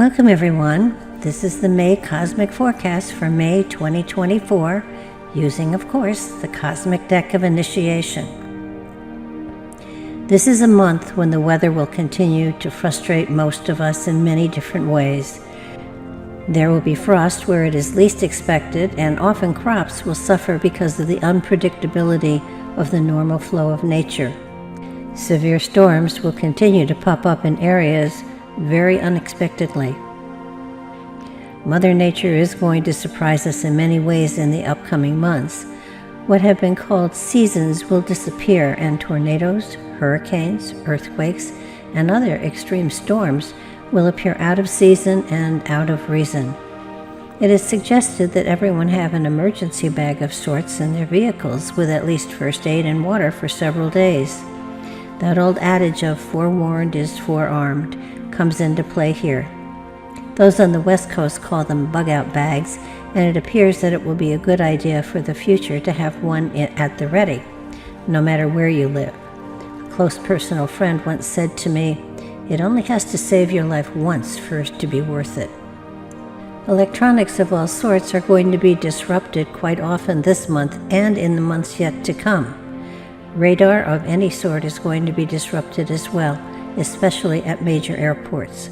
Welcome everyone. This is the May Cosmic Forecast for May 2024, using, of course, the Cosmic Deck of Initiation. This is a month when the weather will continue to frustrate most of us in many different ways. There will be frost where it is least expected, and often crops will suffer because of the unpredictability of the normal flow of nature. Severe storms will continue to pop up in areas very unexpectedly. Mother Nature is going to surprise us in many ways in the upcoming months. What have been called seasons will disappear, and tornadoes, hurricanes, earthquakes, and other extreme storms will appear out of season and out of reason. It is suggested that everyone have an emergency bag of sorts in their vehicles with at least first aid and water for several days. That old adage of forewarned is forearmed comes into play here. Those on the West Coast call them bug-out bags, and it appears that it will be a good idea for the future to have one at the ready, no matter where you live. A close personal friend once said to me, "It only has to save your life once for it to be worth it." Electronics of all sorts are going to be disrupted quite often this month and in the months yet to come. Radar of any sort is going to be disrupted as well, especially at major airports.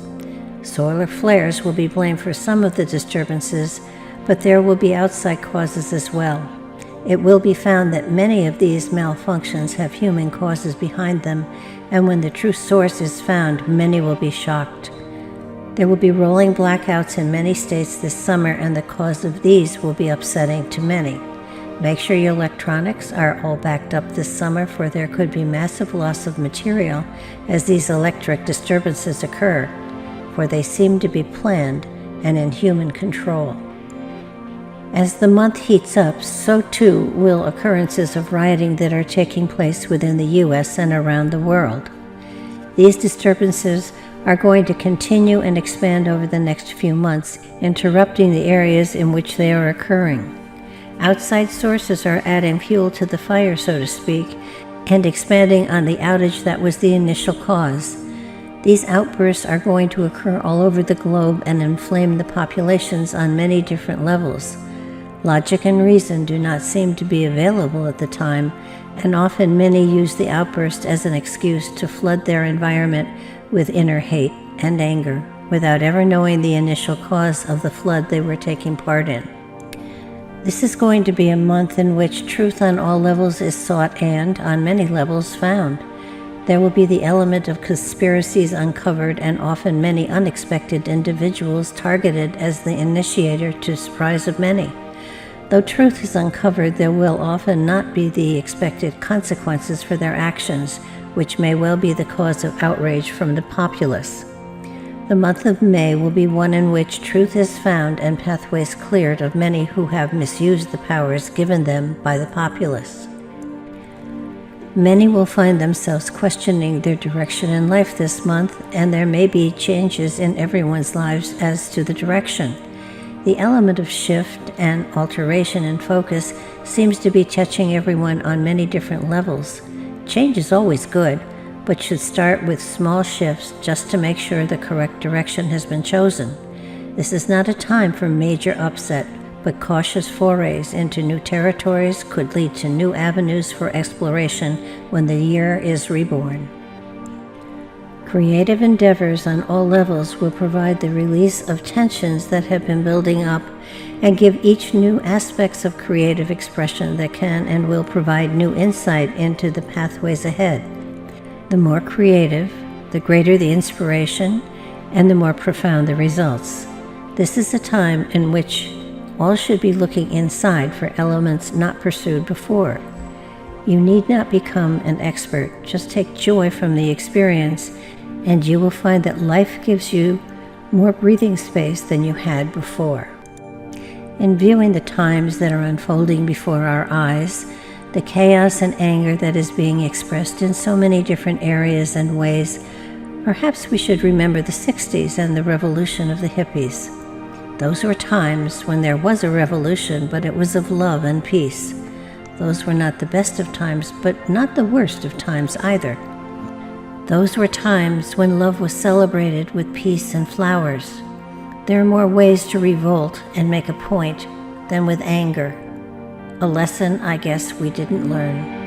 Solar flares will be blamed for some of the disturbances, but there will be outside causes as well. It will be found that many of these malfunctions have human causes behind them, and when the true source is found, many will be shocked. There will be rolling blackouts in many states this summer, and the cause of these will be upsetting to many. Make sure your electronics are all backed up this summer, for there could be massive loss of material as these electric disturbances occur, for they seem to be planned and in human control. As the month heats up, so too will occurrences of rioting that are taking place within the U.S. and around the world. These disturbances are going to continue and expand over the next few months, interrupting the areas in which they are occurring. Outside sources are adding fuel to the fire, so to speak, and expanding on the outage that was the initial cause. These outbursts are going to occur all over the globe and inflame the populations on many different levels. Logic and reason do not seem to be available at the time, and often many use the outburst as an excuse to flood their environment with inner hate and anger without ever knowing the initial cause of the flood they were taking part in. This is going to be a month in which truth on all levels is sought and, on many levels, found. There will be the element of conspiracies uncovered and often many unexpected individuals targeted as the initiator to surprise of many. Though truth is uncovered, there will often not be the expected consequences for their actions, which may well be the cause of outrage from the populace. The month of May will be one in which truth is found and pathways cleared of many who have misused the powers given them by the populace. Many will find themselves questioning their direction in life this month, and there may be changes in everyone's lives as to the direction. The element of shift and alteration in focus seems to be touching everyone on many different levels. Change is always good, but should start with small shifts just to make sure the correct direction has been chosen. This is not a time for major upset, but cautious forays into new territories could lead to new avenues for exploration when the year is reborn. Creative endeavors on all levels will provide the release of tensions that have been building up and give each new aspects of creative expression that can and will provide new insight into the pathways ahead. The more creative, the greater the inspiration, and the more profound the results. This is a time in which all should be looking inside for elements not pursued before. You need not become an expert, just take joy from the experience, and you will find that life gives you more breathing space than you had before. In viewing the times that are unfolding before our eyes, the chaos and anger that is being expressed in so many different areas and ways, perhaps we should remember the 60s and the revolution of the hippies. Those were times when there was a revolution, but it was of love and peace. Those were not the best of times, but not the worst of times either. Those were times when love was celebrated with peace and flowers. There are more ways to revolt and make a point than with anger. A lesson I guess we didn't learn.